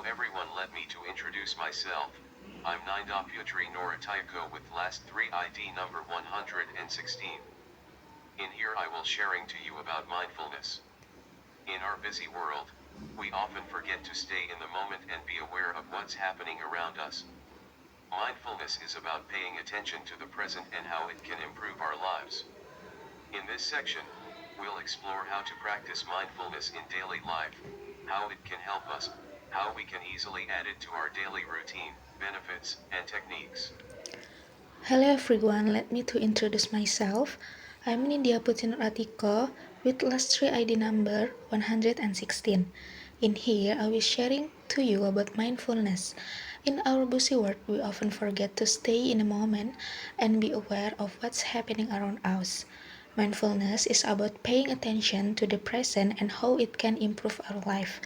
everyone, let me to introduce myself. I'm Ninda Putri Noratayako with last 3 ID number 116. In here I will sharing to you about mindfulness. In our busy world, we often forget to stay in the moment and be aware of what's happening around us. Mindfulness is about paying attention to the present and how it can improve our lives. In this section, we'll explore how to practice mindfulness in daily life, how it can help us, how we can easily add it to our daily routine, benefits, and techniques. Hello everyone, let me to introduce myself. I'm Nindya Putin Ratiko with last 3 ID number 116. In here, I will sharing to you about mindfulness. In our busy world, we often forget to stay in the moment and be aware of what's happening around us. Mindfulness is about paying attention to the present and how it can improve our life.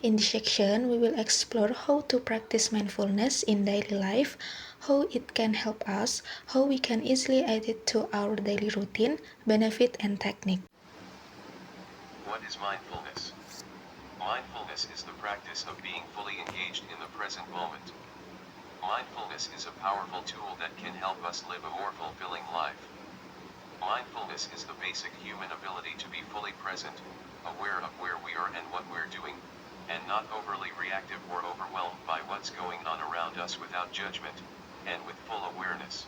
In this section, we will explore how to practice mindfulness in daily life, how it can help us, how we can easily add it to our daily routine, benefit, and technique. What is mindfulness? Mindfulness is the practice of being fully engaged in the present moment. Mindfulness is a powerful tool that can help us live a more fulfilling life. Mindfulness is the basic human ability to be fully present, aware of where we are and what we're doing, and not overly reactive or overwhelmed by what's going on around us without judgment, and with full awareness.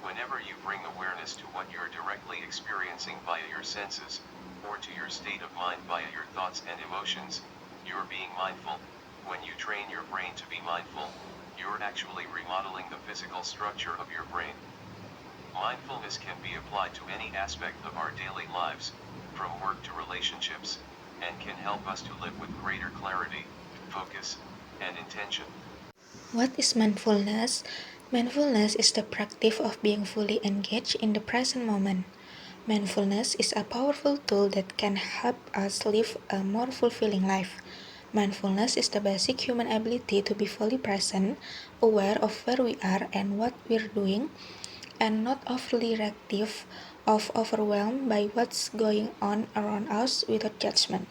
Whenever you bring awareness to what you're directly experiencing via your senses, or to your state of mind via your thoughts and emotions, you're being mindful. When you train your brain to be mindful, you're actually remodeling the physical structure of your brain. Mindfulness can be applied to any aspect of our daily lives, from work to relationships, and can help us to live with greater clarity, focus, and intention. What is mindfulness? Mindfulness is the practice of being fully engaged in the present moment. Mindfulness is a powerful tool that can help us live a more fulfilling life. Mindfulness is the basic human ability to be fully present, aware of where we are and what we're doing, and not overly reactive or overwhelmed by what's going on around us without judgment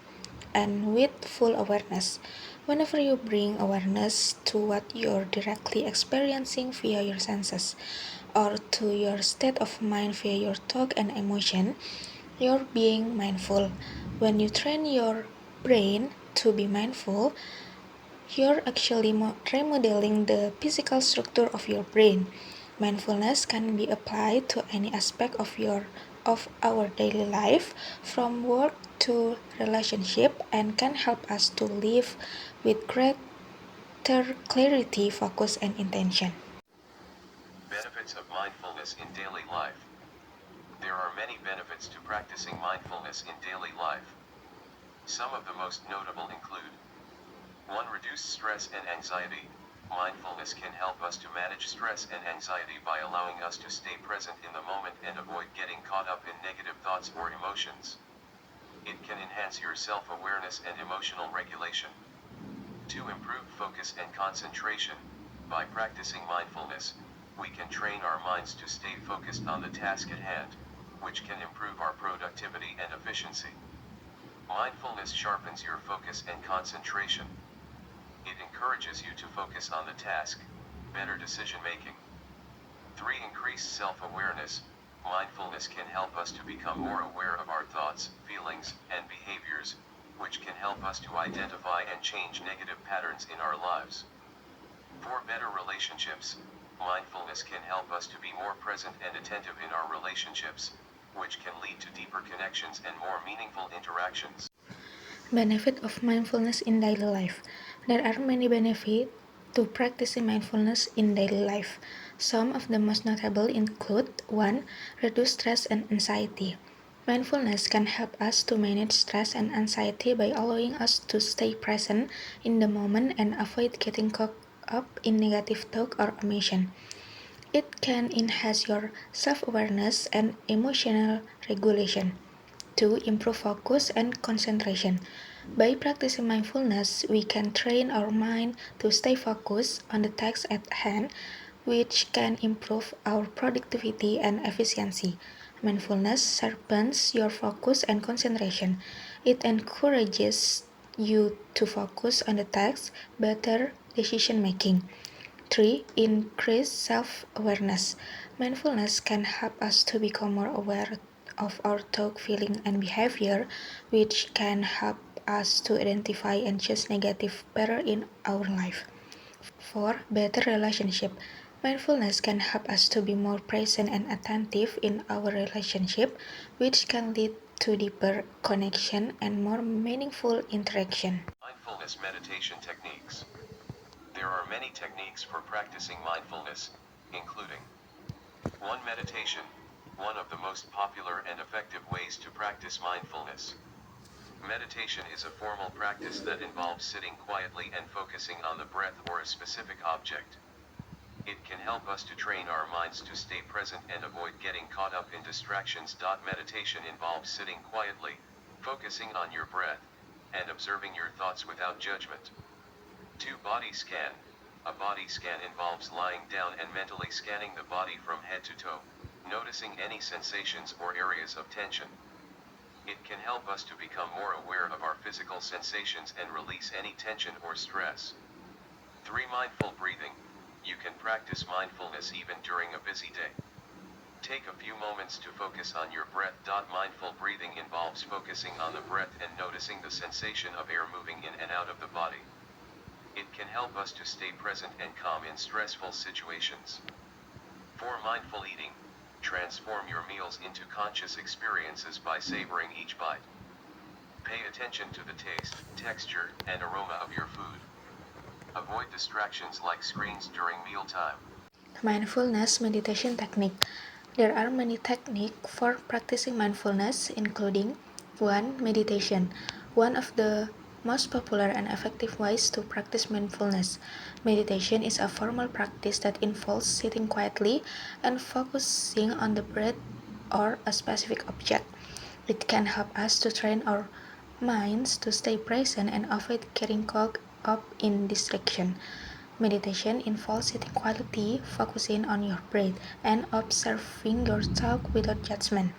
and with full awareness. Whenever you bring awareness to what you're directly experiencing via your senses or to your state of mind via your thought and emotion, you're being mindful. When you train your brain to be mindful, you're actually remodeling the physical structure of your brain. Mindfulness can be applied to any aspect of our daily life, from work to relationship, and can help us to live with greater clarity, focus, and intention. Benefits of mindfulness in daily life. There are many benefits to practicing mindfulness in daily life. Some of the most notable include 1. Reduce stress and anxiety. Mindfulness can help us to manage stress and anxiety by allowing us to stay present in the moment and avoid getting caught up in negative thoughts or emotions. It can enhance your self-awareness and emotional regulation. 2. Improve focus and concentration. By practicing mindfulness, we can train our minds to stay focused on the task at hand, which can improve our productivity and efficiency. Mindfulness sharpens your focus and concentration. It encourages you to focus on the task, better decision making. 3. Increase self-awareness. Mindfulness can help us to become more aware of our thoughts, feelings, and behaviors, which can help us to identify and change negative patterns in our lives. 4. Better relationships. Mindfulness can help us to be more present and attentive in our relationships, which can lead to deeper connections and more meaningful interactions. Benefit of mindfulness in daily life. There are many benefits to practicing mindfulness in daily life. Some of the most notable include 1. Reduce stress and anxiety. Mindfulness can help us to manage stress and anxiety by allowing us to stay present in the moment and avoid getting caught up in negative thought or emotion. It can enhance your self-awareness and emotional regulation. 2. Improve focus and concentration. By practicing mindfulness, we can train our mind to stay focused on the task at hand, which can improve our productivity and efficiency. Mindfulness sharpens your focus and concentration. It encourages you to focus on the task, better decision making. 3. Increase self-awareness. Mindfulness can help us to become more aware of our thought, feeling, and behavior, which can help us to identify and choose negative better in our life. 4. Better relationship. Mindfulness can help us to be more present and attentive in our relationship, which can lead to deeper connection and more meaningful interaction. Mindfulness meditation techniques. There are many techniques for practicing mindfulness, including 1. Meditation. One of the most popular and effective ways to practice mindfulness. Meditation is a formal practice that involves sitting quietly and focusing on the breath or a specific object. It can help us to train our minds to stay present and avoid getting caught up in distractions. Meditation involves sitting quietly, focusing on your breath, and observing your thoughts without judgment. 2. Body scan. A body scan involves lying down and mentally scanning the body from head to toe, noticing any sensations or areas of tension. It can help us to become more aware of our physical sensations and release any tension or stress. 3. Mindful breathing. You can practice mindfulness even during a busy day. Take a few moments to focus on your breath. Mindful breathing involves focusing on the breath and noticing the sensation of air moving in and out of the body. It can help us to stay present and calm in stressful situations. 4. Mindful eating. Transform your meals into conscious experiences by savoring each bite. Pay attention to the taste, texture, and aroma of your food. Avoid distractions like screens during mealtime. Mindfulness meditation technique. There are many techniques for practicing mindfulness, including 1. Meditation. One of the most popular and effective ways to practice mindfulness. Meditation is a formal practice that involves sitting quietly and focusing on the breath or a specific object. It can help us to train our minds to stay present and avoid getting caught up in distraction. Meditation involves sitting quietly, focusing on your breath, and observing your thoughts without judgment.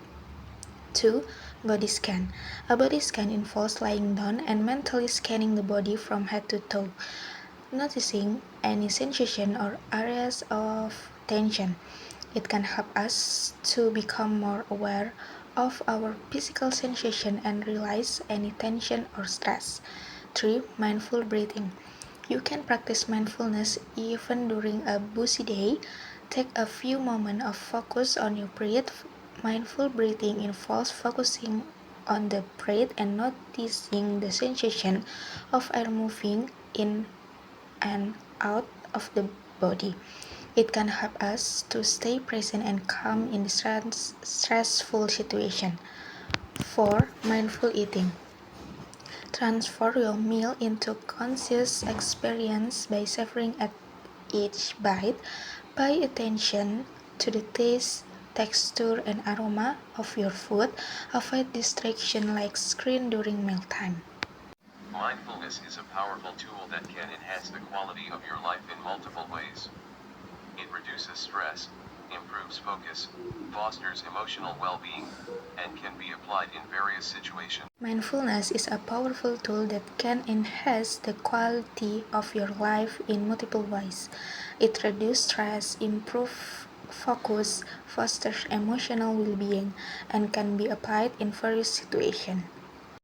2. Body scan. A body scan involves lying down and mentally scanning the body from head to toe, noticing any sensation or areas of tension. It can help us to become more aware of our physical sensation and realize any tension or stress. 3. Mindful breathing. You can practice mindfulness even during a busy day. Take a few moments of focus on your breath. Mindful breathing involves focusing on the breath and noticing the sensation of air moving in and out of the body. It can help us to stay present and calm in stressful situations. 4. Mindful eating. Transform your meal into conscious experience by savoring at each bite. Pay attention to the taste, texture, and aroma of your food. Avoid distraction like screen during mealtime. Mindfulness is a powerful tool that can enhance the quality of your life in multiple ways. It reduces stress, improves focus, fosters emotional well-being, and can be applied in various situations. Mindfulness is a powerful tool that can enhance the quality of your life in multiple ways. It reduces stress, improves focus, fosters emotional well-being, and can be applied in various situations.